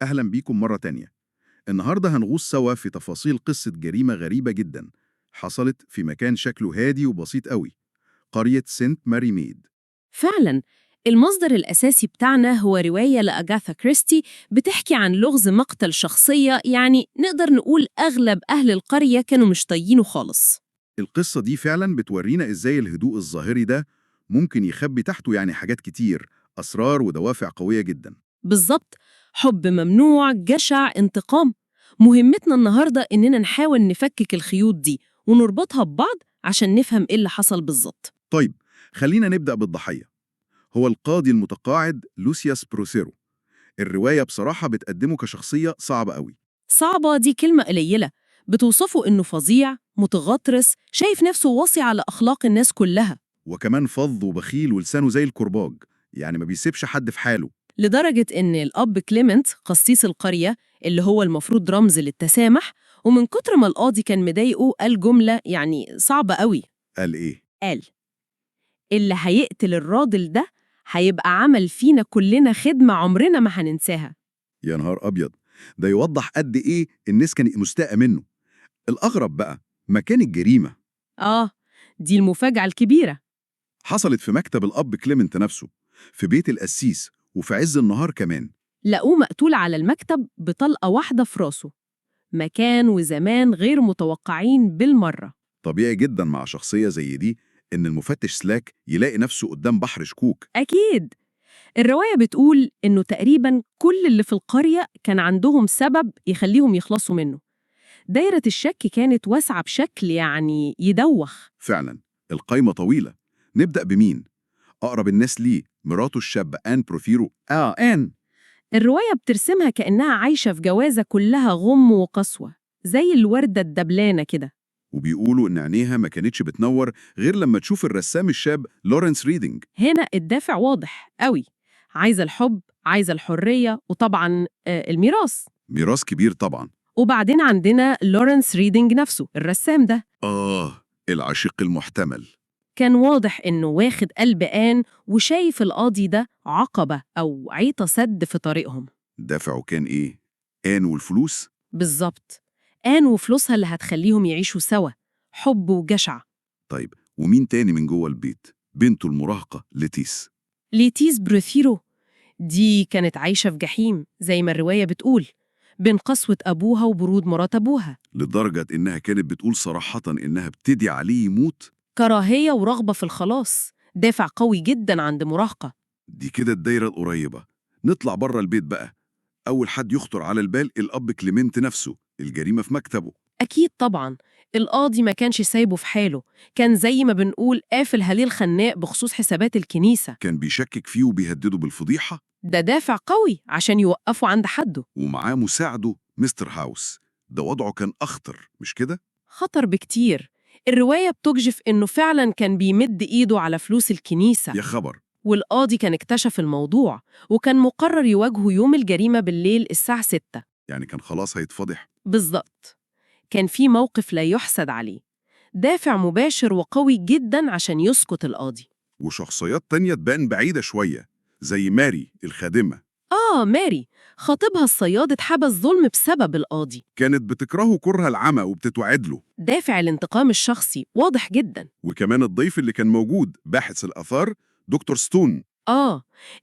أهلا بيكم مرة تانية. النهاردة هنغوص سوا في تفاصيل قصة جريمة غريبة جدا حصلت في مكان شكله هادي وبسيط قوي، قرية سنت ماري ميد. فعلاً، المصدر الأساسي بتاعنا هو رواية لأغاثا كريستي بتحكي عن لغز مقتل شخصية، يعني نقدر نقول أغلب أهل القرية كانوا مش طايقينه خالص. القصة دي فعلا بتورينا إزاي الهدوء الظاهري ده ممكن يخبي تحته حاجات كتير، أسرار ودوافع قوية جدا. بالظبط، حب ممنوع، جشع، انتقام. مهمتنا النهاردة إننا نحاول نفكك الخيوط دي ونربطها ببعض عشان نفهم إيه اللي حصل بالظبط. طيب، خلينا نبدأ بالضحية. هو القاضي المتقاعد لوسياس بروسيرو. الرواية بصراحة بتقدمه كشخصية صعبة قوي. صعبة دي كلمة قليلة، بتوصفه إنه فظيع، متغطرس، شايف نفسه واصي على أخلاق الناس كلها. وكمان فظ وبخيل ولسانه زي الكرباج، ما بيسيبش حد في حاله. لدرجة إن الأب كليمنت قسيس القرية، اللي هو المفروض رمز للتسامح، ومن كتر ما القاضي كان مضايقه قال جملة يعني صعبة قوي. قال إيه؟ قال: اللي هيقتل الراجل ده هيبقى عمل فينا كلنا خدمة عمرنا ما هننساها. يا نهار أبيض! ده يوضح قد إيه الناس كانت مستاءة منه. الأغرب بقى مكان الجريمة. آه، دي المفاجأة الكبيرة. حصلت في مكتب الأب كليمنت نفسه، في بيت القسيس، وفي عز النهار كمان. لقوه مقتول على المكتب بطلقة واحدة في راسه. مكان وزمان غير متوقعين بالمرة. طبيعي جدا مع شخصية زي دي إن المفتش سلاك يلاقي نفسه قدام بحر شكوك. أكيد. الرواية بتقول إنه تقريباً كل اللي في القرية كان عندهم سبب يخليهم يخلصوا منه. دايرة الشك كانت واسعة بشكل يعني يدوخ. فعلا، القايمة طويلة. نبدأ بمين؟ أقرب الناس ليه مراته الشابة آن بروثيرو. آن. الرواية بترسمها كأنها عايشة في جوازة كلها غم وقسوة، زي الوردة الدبلانة كده. وبيقولوا إن عينيها ما كانتش بتنور غير لما تشوف الرسام الشاب لورنس ريدنج. هنا الدافع واضح قوي، عايزة الحب، عايزة الحرية، وطبعاً الميراث. ميراث كبير طبعا. وبعدين عندنا لورنس ريدنج نفسه الرسام ده، العشيق المحتمل. كان واضح إنه واخد قلب آن وشايف القاضي ده عقبة أو عيطة سد في طريقهم. دافعه كان إيه؟ آن والفلوس؟ بالظبط، آن وفلوسها اللي هتخليهم يعيشوا سوا، حب وجشع. طيب، ومين تاني من جوه البيت؟ بنته المراهقة ليتيس. ليتيس بروثيرو دي كانت عايشة في جحيم زي ما الرواية بتقول، بين قسوة أبوها وبرود مرات أبوها. لدرجة إنها كانت بتقول صراحة إنها بتدعي عليه يموت. كراهية ورغبة في الخلاص، دافع قوي جدا عند مراهقة. دي كده الدايرة القريبة. نطلع بره البيت بقى. أول حد يخطر على البال الأب كليمنت نفسه، الجريمة في مكتبه. أكيد طبعا، القاضي ما كانش سايبه في حاله، كان زي ما بنقول قافل هليل خناق بخصوص حسابات الكنيسة. كان بيشكك فيه وبيهدده بالفضيحة. ده دافع قوي عشان يوقفه عند حده. ومعاه مساعده مستر هاوس. ده وضعه كان أخطر، مش كده؟ خطر بكتير. الرواية بتجف إنه فعلا كان بيمد إيده على فلوس الكنيسة. يا خبر! والقاضي كان اكتشف الموضوع وكان مقرر يواجهه يوم الجريمة بالليل الساعة 6. كان خلاص هيتفضح. بالظبط، كان في موقف لا يحسد عليه، دافع مباشر وقوي جدا عشان يسكت القاضي. وشخصيات تانية تبان بعيدة شوية، زي ماري الخادمة. ماري، خطيبها الصياد اتحبس ظلم بسبب القاضي. كانت بتكرهه كره العمى وبتتوعد له. دافع الانتقام الشخصي واضح جدا. وكمان الضيف اللي كان موجود باحث الآثار دكتور ستون.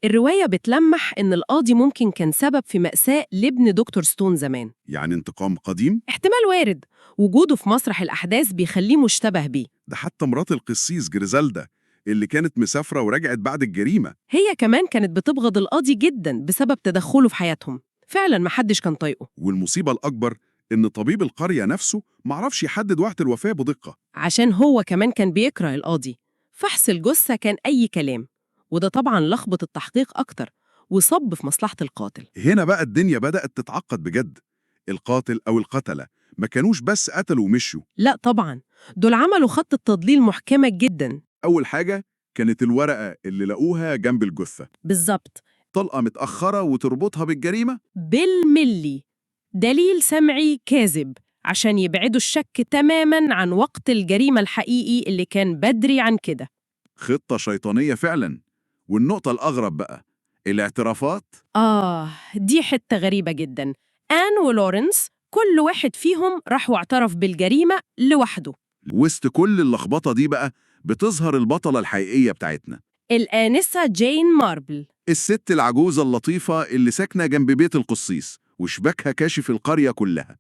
الرواية بتلمح إن القاضي ممكن كان سبب في مأساة لابن دكتور ستون زمان. انتقام قديم. احتمال وارد، وجوده في مسرح الأحداث بيخليه مشتبه بيه. ده حتى مرات القسيس جريزالدا اللي كانت مسافرة ورجعت بعد الجريمة. هي كمان كانت بتبغض القاضي جدا بسبب تدخله في حياتهم. فعلا محدش كان طايقه. والمصيبة الأكبر إن طبيب القرية نفسه معرفش يحدد وقت الوفاة بدقة. عشان هو كمان كان بيكره القاضي، فحص الجثة كان أي كلام، وده طبعا لخبط التحقيق أكتر وصب في مصلحة القاتل. هنا بقى الدنيا بدأت تتعقد بجد. القاتل أو القتلة ما كانوش بس قتلوا ومشوا. لا طبعا، دول عملوا خطة تضليل محكمة جدا. أول حاجة كانت الورقة اللي لقوها جنب الجثة. بالظبط، طلقة متأخرة وتربطها بالجريمة. بالملي، دليل سمعي كاذب عشان يبعدوا الشك تماماً عن وقت الجريمة الحقيقي اللي كان بدري عن كده. خطة شيطانية فعلا. والنقطة الأغرب بقى الاعترافات؟ دي حتة غريبة جدا. آن ولورنس كل واحد فيهم راح واعترف بالجريمة لوحده. وسط كل اللخبطة دي بقى بتظهر البطلة الحقيقية بتاعتنا، الآنسة جين ماربل. الست العجوزة اللطيفة اللي ساكنة جنب بيت القصيص وشباكها كاشف القرية كلها.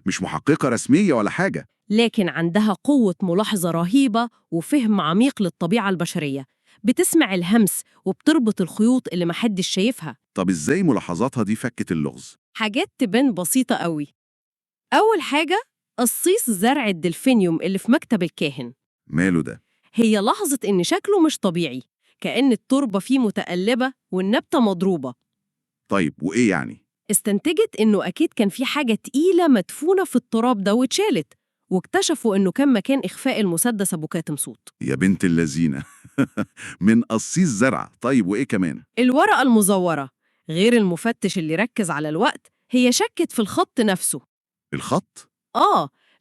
مش محققة رسمية ولا حاجة، لكن عندها قوة ملاحظة رهيبة وفهم عميق للطبيعة البشرية. بتسمع الهمس وبتربط الخيوط اللي محدش شايفها. طب إزاي ملاحظاتها دي فكت اللغز؟ حاجات تبان بسيطة قوي. أول حاجة، قصيص زرع الدلفينيوم اللي في مكتب الكاهن. ماله ده؟ هي لاحظت إن شكله مش طبيعي، كأن التربة فيه متقلبة والنبتة مضروبة. طيب وإيه يعني؟ استنتجت إنه أكيد كان في حاجة تقيلة مدفونة في التراب ده واتشالت، واكتشفوا إنه كان مكان إخفاء المسدس أبو كاتم صوت. يا بنت اللذينة من قصيص زرع. طيب وإيه كمان؟ الورقة المزورة، غير المفتش اللي ركز على الوقت، هي شكت في الخط نفسه. الخط؟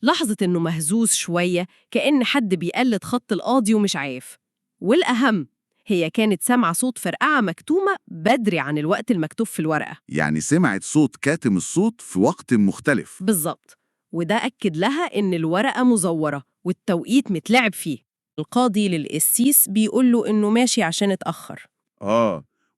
لاحظت إنه مهزوز شوية، كأن حد بيقلد خط القاضي ومش عارف. والأهم، هي كانت سامعة صوت فرقعة مكتومة بدري عن الوقت المكتوب في الورقة. يعني سمعت صوت كاتم الصوت في وقت مختلف. بالظبط، وده أكد لها إن الورقة مزورة والتوقيت متلعب فيه. القاضي للقسيس بيقول له إنه ماشي عشان اتأخر.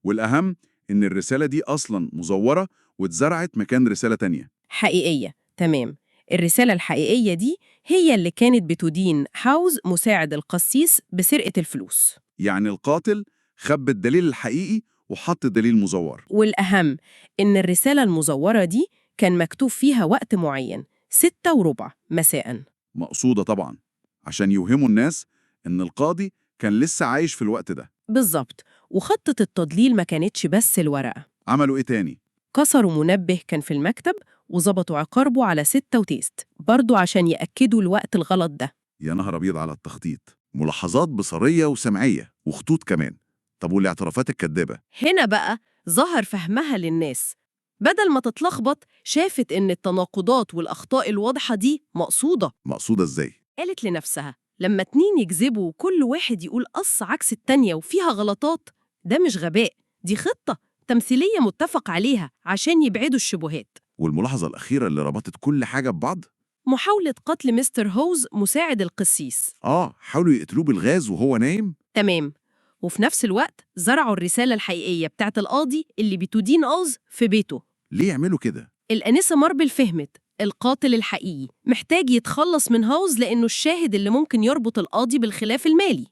والأهم إن الرسالة دي أصلاً مزورة واتزرعت مكان رسالة تانية. حقيقية، تمام. الرسالة الحقيقية دي هي اللي كانت بتدين هاوز مساعد القسيس بسرقة الفلوس. يعني القاتل خبى الدليل الحقيقي وحط دليل مزور. والأهم إن الرسالة المزورة دي كان مكتوب فيها وقت معين، 6:15 مساءً. مقصودة طبعاً عشان يوهموا الناس إن القاضي كان لسه عايش في الوقت ده. بالظبط. وخطة التضليل ما كانتش بس الورقة. عملوا إيه تاني؟ كسروا منبه كان في المكتب وظبطوا عقاربه على 6 وتيست، برضو عشان يأكدوا الوقت الغلط ده. يا نهر أبيض على التخطيط، ملاحظات بصرية وسمعية وخطوط كمان. طب والاعترافات الكدابة؟ هنا بقى ظهر فهمها للناس. بدل ما تتلخبط، شافت إن التناقضات والأخطاء الواضحة دي مقصودة. مقصودة إزاي؟ قالت لنفسها، لما 2 يكذبوا وكل واحد يقول قص عكس التانية وفيها غلطات، ده مش غباء، دي خطة تمثيلية متفق عليها عشان يبعدوا الشبهات. والملاحظة الأخيرة اللي ربطت كل حاجة ببعض؟ محاولة قتل مستر هوز مساعد القسيس. حاولوا يقتلوه بالغاز وهو نايم؟ تمام. وفي نفس الوقت زرعوا الرسالة الحقيقية بتاعت القاضي اللي بتدين أوز في بيته. ليه يعملوا كده؟ الأنسة ماربل فهمت القاتل الحقيقي محتاج يتخلص من هاوز لأنه الشاهد اللي ممكن يربط القاضي بالخلاف المالي،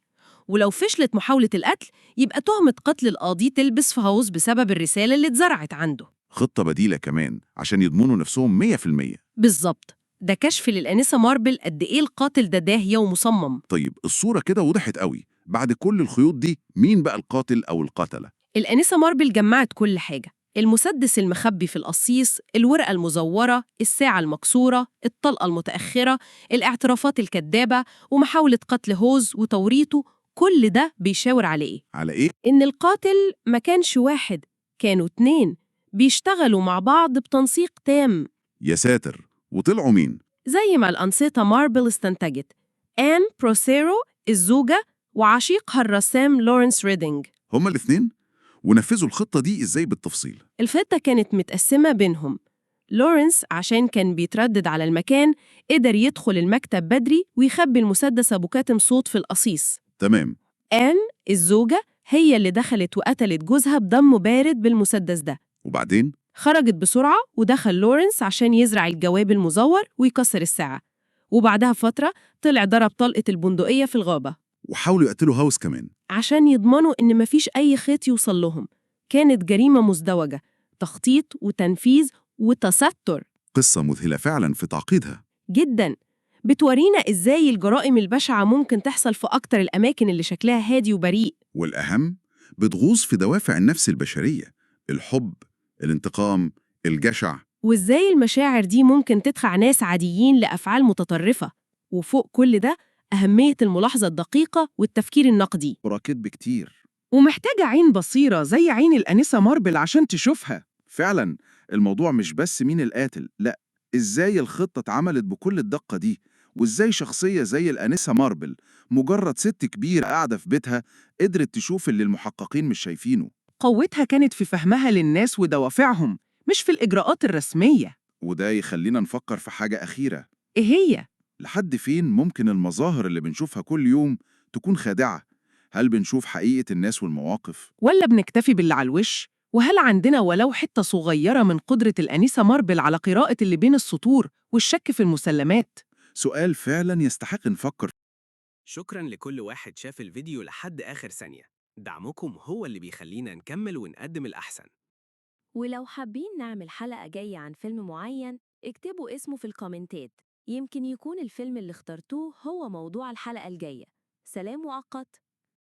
ولو فشلت محاولة القتل يبقى تهمة قتل القاضي تلبس في هاوز بسبب الرسالة اللي اتزرعت عنده. خطة بديلة كمان عشان يضمنوا نفسهم 100%. بالظبط، ده كشف للأنسة ماربل قد إيه القاتل ده داهية ومصمم. طيب الصورة كده وضحت قوي. بعد كل الخيوط دي مين بقى القاتل أو القتلة؟ الأنسة ماربل جمعت كل حاجة: المسدس المخبي في القصيص، الورقة المزورة، الساعة المكسورة، الطلقة المتأخرة، الاعترافات الكذابة، ومحاولة قتل هوز وتوريطه. كل ده بيشاور على إيه؟ على إيه؟ إن القاتل ما كانش واحد، كانوا 2 بيشتغلوا مع بعض بتنسيق تام. يا ساتر، وطلعوا مين؟ زي ما الأنسة ماربل استنتجت، آن بروسيرو الزوجة وعشيقها الرسام لورنس ريدينج. هما الاتنين؟ ونفذوا الخطة دي إزاي بالتفصيل؟ الخطة كانت متقسمة بينهم. لورنس عشان كان بيتردد على المكان قدر يدخل المكتب بدري ويخبي المسدس أبو كاتم صوت في القصيص. تمام. آن الزوجة هي اللي دخلت وقتلت جوزها بدم بارد بالمسدس ده. وبعدين؟ خرجت بسرعة ودخل لورنس عشان يزرع الجواب المزور ويكسر الساعة، وبعدها فترة طلع ضرب طلقة البندقية في الغابة وحاولوا يقتلوا هاوس كمان. عشان يضمنوا إن مفيش أي خيط يوصل لهم. كانت جريمة مزدوجة، تخطيط وتنفيذ وتستر. قصة مذهلة فعلا في تعقيدها. جداً، بتورينا إزاي الجرائم البشعة ممكن تحصل في أكتر الأماكن اللي شكلها هادي وبريء. والأهم، بتغوص في دوافع النفس البشرية: الحب، الانتقام، الجشع. وإزاي المشاعر دي ممكن تدفع ناس عاديين لأفعال متطرفة. وفوق كل ده، أهمية الملاحظة الدقيقة والتفكير النقدي. وراكد بكتير. ومحتاجة عين بصيرة زي عين الأنسة ماربل عشان تشوفها. فعلا الموضوع مش بس مين القاتل، لا، ازاي الخطة اتعملت بكل الدقة دي، وازاي شخصية زي الأنسة ماربل، مجرد ست كبيرة قاعدة في بيتها، قدرت تشوف اللي المحققين مش شايفينه. قوتها كانت في فهمها للناس ودوافعهم، مش في الإجراءات الرسمية. وده يخلينا نفكر في حاجة أخيرة. إيه هي؟ لحد فين ممكن المظاهر اللي بنشوفها كل يوم تكون خادعة؟ هل بنشوف حقيقة الناس والمواقف؟ ولا بنكتفي باللي على الوش؟ وهل عندنا ولو حتة صغيرة من قدرة الأنسة ماربل على قراءة اللي بين السطور والشك في المسلمات؟ سؤال فعلا يستحق نفكر. شكرا لكل واحد شاف الفيديو لحد آخر ثانية. دعمكم هو اللي بيخلينا نكمل ونقدم الأحسن. ولو حابين نعمل حلقة جاية عن فيلم معين، اكتبوا اسمه في الكومنتات، يمكن يكون الفيلم اللي اخترتوه هو موضوع الحلقة الجاية. سلام مؤقت.